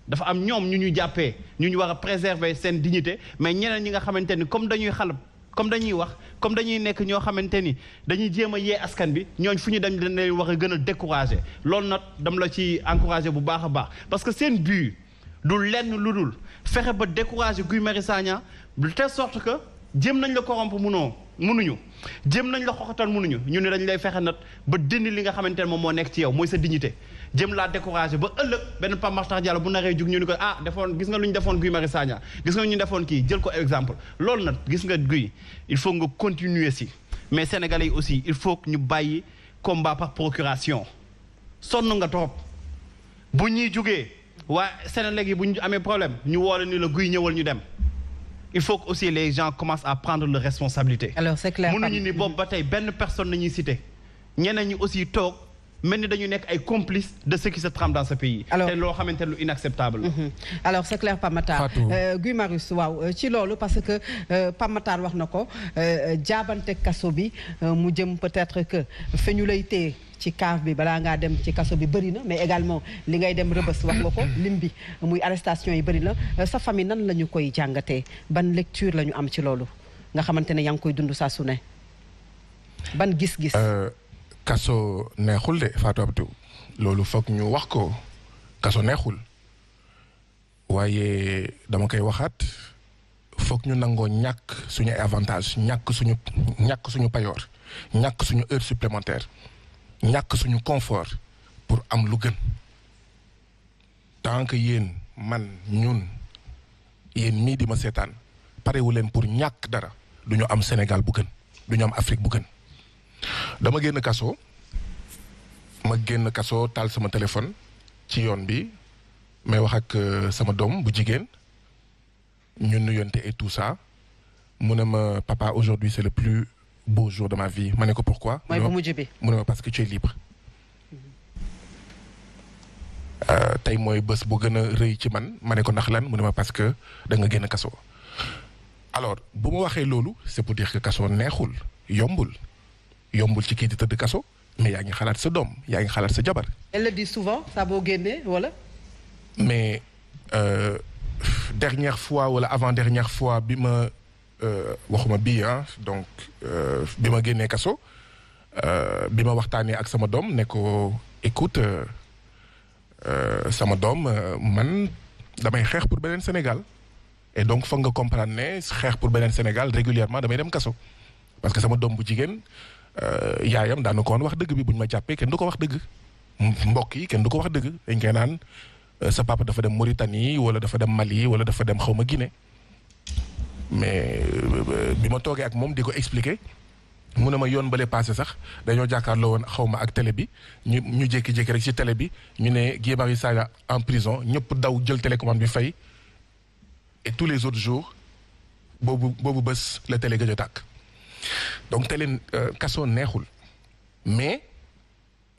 dafa am ñoom ñu ñu jàppee ñu war a préserver seen dignité mais ñeneen ñi nga xamante ni comme dañuy xalab comme dañuy wax comme dañuy nekk ñoo xamante ni dañuy jéem a yee askan bi ñooñ fu ñu dem dañ leen war a gën a décourager loolu nag dam la ci encourager bu baax a baax parce que seen but du lenn lu dul fexe ba décourager Guy Marius Sagna de telle sorte que jéem nañ la corrompre mënuñu jéem nañ la xoxatal mënuñu ñu ne dañ lay fexe nag ba dindi li nga xamante ne moom moo nekk ci yow mooy sa dignité jéem laa décourager ba ëllëg benn Pape Makhtar Diallo bu naree jug ñu ni ko defoon gis nga lu ñu defoon Guy Marius Sagna gis nga lu ñu defoon kii jël ko exemple loolu nag gis nga Guy il faut nga continuer si mais sénégalais yi aussi il faut que ñu bàyyi combat par procuration sonn nga trop bu ñuy jugee waa Sénégal yi bu ñu amee problème ñu woole ni la Guy ñëwal ñu dem il faut que aussi les gens commencent à prendre leurs responsabilités. Alors c'est clair. mënuñu ni boobu ba tey benn personne nañuy cité ñeneen ñi aussi toog mel ni dañu nekk ay complices de ce qui se trame dans ce pays. alors te loo xamante ne lu inacceptable la. alors c'est clair Pape Matar. Guy Marius waaw ci loolu parce que Pape Matar wax na ko jaabante kaso bi mu jëm peut-être que fe ñu lay téye ci kaaf bi balaa ngaa dem ci kaso bi bëri na mais également li ngay dem rëbës wax nga ko lim bi muy arrestation yi bëri na sa famille nan la ñu koy jàngatee ban lecture la ñu am ci loolu nga xamante ne yaa ngi koy dund saa su ne ban gis-gis. kaso neexul de Fatou Abdou loolu foog ñu wax ko kaso neexul waaye dama koy waxaat foog ñu nangoo ñàkk suñu ay avantage ñàkk suñu payoor ñàkk suñu heure supplémentaire ñàkk suñu confort pour am lu gën tant que yéen man ñun yéen mii di ma seetaan parewu leen pour ñàkk dara du ñu am Sénégal bu gën du ñu am Afrique bu gën dama génn kaso taal sama téléphone ci yoon bi may wax ak sama doom bu jigéen ñu nuyonte et tout ça mu ne ma papa aujourd'hui c'est le plus beau jour de ma vie ma ne ko pourquoi. mooy bu mujj bi mu ne ma parce que tu es libre. tey mooy bés bu gën a rëy ci man ma ne ko ndax lan mu ne ma parce que da nga génn kaso. alors bu ma waxee loolu c'est pour dire que kaso neexul yombul ci kii di tëdd kaso mais yaa ngi xalaat sa doom yaa ngi xalaat sa jabar. elle le dit souvent saa boo génnee wala. mais dernière fois wala avant dernière fois bi ma waxuma bii donc bi ma génnee kaso bi ma waxtaanee ak sama doom ne ko écoute sama doom man damay xeex pour beneen Sénégal et donc foog nga comprendre ne xeex pour beneen Sénégal régulièrement damay dem kaso parce que sama doom bu jigéen yaayam daanu ko woon wax dëgg bi bu ñu ma jàppee kenn du ko wax dëgg mbokk yi kenn du ko wax dëgg dañ koy naan sa papa dafa dem Mauritanie wala dafa dem Mali wala dafa dem xawma Guinée mais bi ma toogee ak moom di ko expliquer mu ne ma yoon bale passé sax dañoo jàkkaarloo woon xawma ak télé bi ñu jékki-jékki rek ci télé bi ñu ne Guy Marius Sagna en prison ñëpp daw jël télécommande bi fay et tous les autres jours boobu bés la télé gëj a tàkk donc télé kaso neexul mais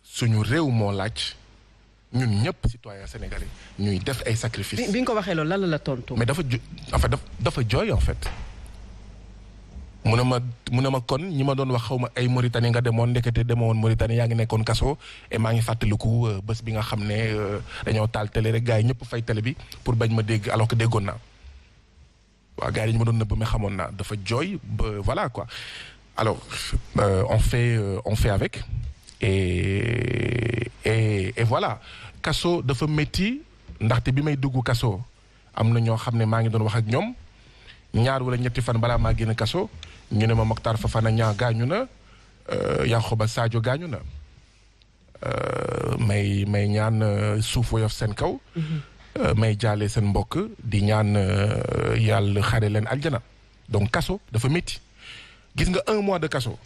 suñu réew moo laaj ñun ñëpp citoyens sénégalais ñuy def ay sacrifices. bi nga ko waxee loolu lan la tontu. mais dafa jooy en fait mu ne ma kon ñi ma doon wax xaw ma ay Mauritanie nga demoon ndekete demoon Mauritanie yaa ngi nekkoon kaso et maa ngi fàttaliku bés bi nga xam ne dañoo taal télé rek gars yi ñëpp fay télé bi pour bañ ma dégg alors que déggoon naa waaw gars yi ñu ma doon nëbb mais xamoon naa dafa jooy ba voilà quoi alors on fait avec et et voilà kaso dafa métti ndaxte bi may dugg kaso am na ñoo xam ne maa ngi doon wax ak ñoom 2 wala 3 fan balaa maa génn kaso ñu ne ma Mactar Fofana Niang gaañu na Yankhoba Sadio gaañu na may ñaan suuf woyof seen kaw. may jaale seen mbokk di ñaan yàlla xare leen aljana donc kaso dafa métti gis nga 1 mois de kaso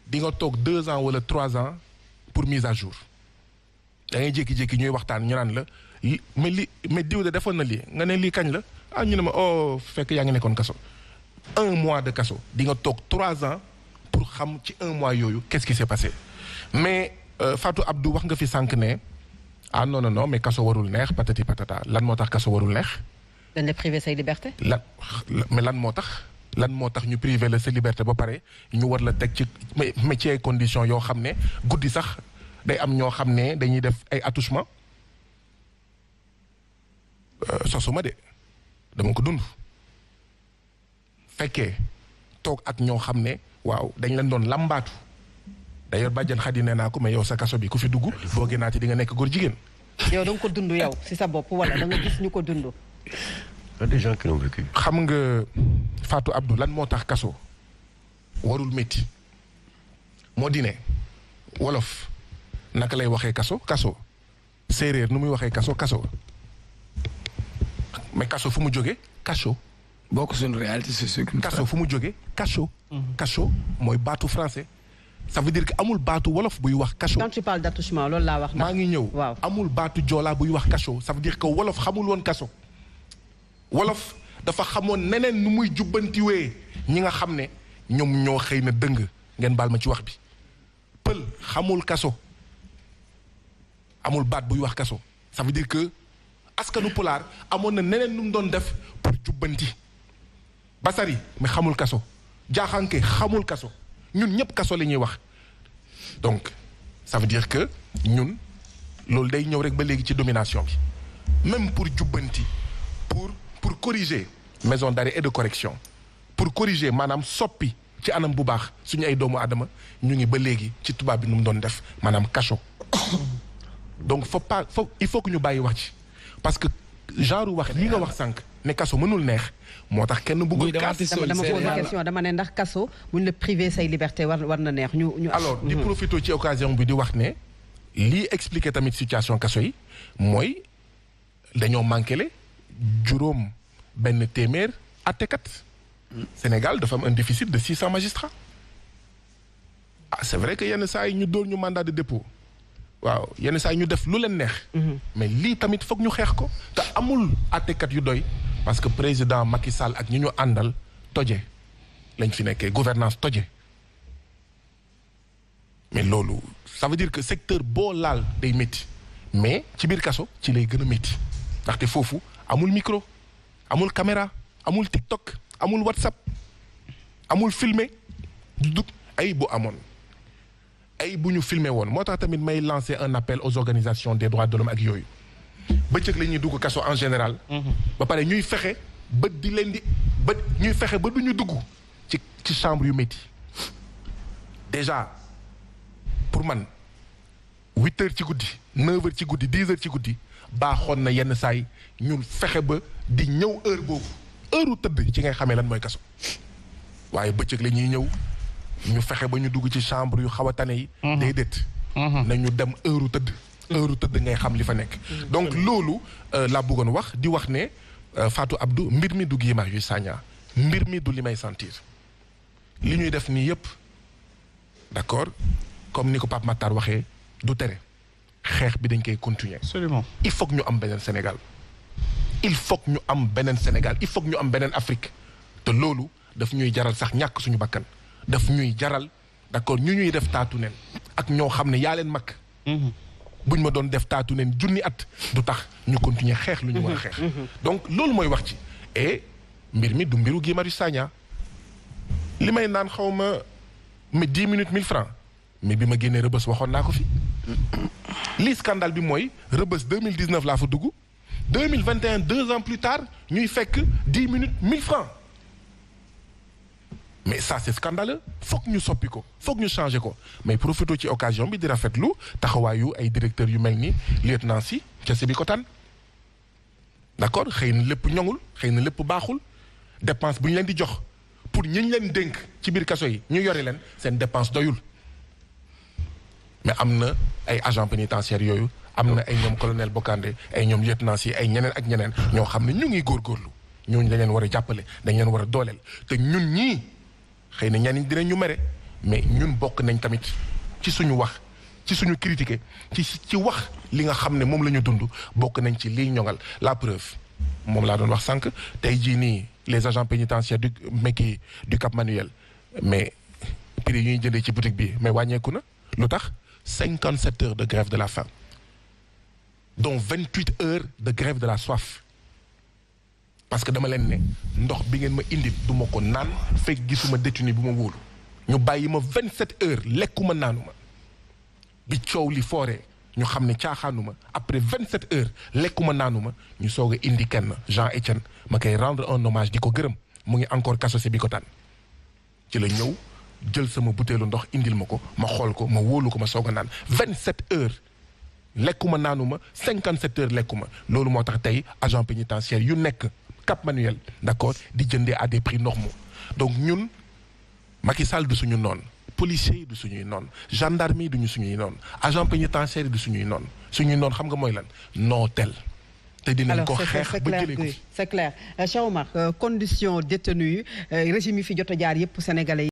di nga toog 2 ans wala 3 ans pour mise à jour da ngay jékki-jékki ñuy waxtaan ñu naan la mais diw de defoon na lii nga ne lii kañ la ñu ne ma fekk yaa ngi nekkoon kaso 1 mois de kaso di nga toog 3 ans pour xam ci 1 mois yooyu qu'est-ce qui s'est passé mais Fatou Abdou wax nga fi sànq ne non mais kaso warul neex patati patata lan moo tax kaso warul neex. dañ la privé say liberté. mais lan moo tax ñu privé la sa liberté ba pare ñu war la teg ci mais ci ay conditions yoo xam ne guddi sax day am ñoo xam ne dañuy def ay attouchement sosuma de dama ko dund fekkee toog ak ñoo xam ne waaw dañ leen doon lambaatu. d'ailleurs bàjjan Xadi nee naa ko mais yow sa kaso bi ku fi dugg boo génnaati di nga nekk góor jigéen. yow da nga ko dund yow si sa bopp wala da nga gis ñu ko dund. des gens qui l'ont vécu. xam nga Fatou Abdou lan moo tax kaso warul métti moo di ne wolof naka lay waxee kaso séeréer nu muy waxee kaso mais kaso fu mu jógee kaso. bokk suñu réalité socioculturelle. kaso fu mu jógee kaso. kaso mooy baatu français. ça veut dire que amul baatu wolof buy wax kaso. quand tu parles d'attouchement loolu laa wax. maa ngi ñëw waaw amul baatu joolaa buy wax kaso ça veut dire que wolof xamul woon kaso. wolof dafa xamoon neneen nu muy jubbantiwee ñi nga xam ne ñoom ñoo xëy na dëng ngeen baal ma ci wax bi. pël xamul kaso amul baat buy wax kaso ça veut dire que askanu pulaar amoon na neneen nu mu doon def pour jubbanti. basari mais xamul kaso jaaxanke xamul kaso. ñun ñëpp kaso la ñuy wax donc ça veut dire que ñun loolu day ñëw rek ba léegi ci domination bi même pour jubbanti pour corriger maison d'arrêt et de correction pour corriger maanaam soppi ci anam bu baax suñu ay doomu aadama ñu ngi ba léegi ci tubaab bi nu mu doon def maanaam kaso donc il faut que ñu bàyyi wax ci parce que genre wax li nga wax sànq ne kaso mënul neex moo tax kenn bëggul kaas dama posé question dama ne ndax kaso buñ la privé say liberté war na neex ñu alors di profité ci occasion bi di wax ne lii expliqué tamit situation kaso yi mooy dañoo manqué le juróom benn téeméer àttekat Sénégal dafa am un déficit de 600 magistrats c'est vrai que yenn saa yi ñu dóor ñu mandat de dépôt waaw yenn saa yi ñu def lu leen neex mais lii tamit foog ñu xeex ko te amul àttekat yu doy parce que président Macky Sall ak ñi ñu àndal toje lañ fi nekkee gouvernance toje mais loolu ça veut dire que secteur boo laal day métti mais ci biir kaso ci lay gën a métti ndaxte foofu amul micro amul caméra amul TikTok amul WhatsApp amul filmer du ay bu amoon ay bu ñu filmer woon moo tax tamit may lancer un appel aux organisations des droits de l'homme ak yooyu bëccëg la ñuy dugg kaso en général. ba pare ñuy fexe ba di leen di ba ñuy fexe ba du ñu dugg ci chambre yu métti déjà pour man 8 heures ci guddi 9 heures ci guddi 10 heures ci guddi baaxoon na yenn saay ñun fexe ba di ñëw heure boobu heure u tëdd ci ngay xamee lan mooy kaso waaye bëccëg la ñuy ñëw ñu fexe ba ñu dugg ci chambre yu xaw a tane yi. déedéet. nañu dem heure u tëdd. heure u tëdd ngay xam li fa nekk. donc loolu laa bëggoon wax di wax ne Fatou Abdou mbir mi du Guy Marius Sagna mbir mi du li may sentir li ñuy def nii yëpp d'accord comme ni ko Pape Matar waxee du tere xeex bi dañ koy continuer. absolument il faut que ñu am beneen Sénégal il faut que ñu am beneen Sénégal il faut que ñu am beneen Afrique te loolu daf ñuy jaral sax ñàkk suñu bakkan daf ñuy jaral d'accord ñu ñuy def taatu neen ak ñoo xam ne yaa leen mag. buñ ma doon def taatu neen junni at du tax ñu continuer xeex lu ñu war a xeex. donc loolu mooy wax ci et mbir mi du mbiru Guy Marius Sagna li may naan xaw ma 10 minutes 1000 francs mais bi ma génnee Rebeuss waxoon naa ko fi. lii scandale bi mooy Rebeuss 2019 laa fa dugg 2021 2 ans plus tard ñuy fekk 10 minutes 1000 francs mais ça c'est scandaleux foog ñu soppi ko foog ñu changer ko mais profité ci occasion bi di rafetlu taxawaayu ay directeurs yu mel ni lieutenant si ca Sébikotane d'accord xëy na lépp ñoŋul xëy na lépp baaxul dépense bu ñu leen di jox pour ñi ñu leen dénk ci biir kaso yi ñu yore leen seen dépense doyul mais am na ay agents pénitentiaires yooyu am na ay ñoom colonel Bokandé ay ñoom lieutenant si ay ñeneen ak ñeneen ñoo xam ne ñu ngi góorgóorlu ñooñu dañ leen war a jàppale dañ leen war a dooleel te ñun ñii xëy na ñenn ñi dinañ ñu mere mais ñun bokk nañ tamit ci suñu wax ci suñu critiquer ci wax li nga xam ne moom la ñu dund bokk nañ ci liy ñoŋal la preuve moom laa doon wax sànq tey jii nii les agents pénitentiaires du Cap Manuel mais prix yi ñuy jëndee ci boutique bi mais wàññeeku na lu tax 57 heures de grève de la faim dont 28 heures de grève de la soif parce que dama leen ne ndox bi ngeen ma indil du ma ko naan fekk gisuma détenu bu ma wóolu ñu bàyyi ma 27 heures lekkuma naanuma bi coow li fooree ñu xam ne caaxaanuma après 27 heures lekkuma naanuma ñu soog a indi kenn Jean Etienne ma koy rendre un hommage di ko gërëm mu ngi encore kaso Sébikotane ci la ñëw jël sama butéelu ndox indil ma ko ma xool ko ma wóolu ko ma soog a naan 27 heures lekkuma naanuma 57 heures lekkuma loolu moo tax tey agent pénitentiaire yu nekk Cap Manuel d'accord di jëndee à des prix normaux donc ñun Macky Sall du suñu noon policiers yi du suñuy noon gendarmerie duñu suñuy noon agent pénitentiaire yi du suñuy noon xam nga mooy lan nootel te dinañ ko xeex ba jëlee ko c'est clair Cheikh Oumar condition détenu yi régime yi fi jot a jaar yëpp sénégalais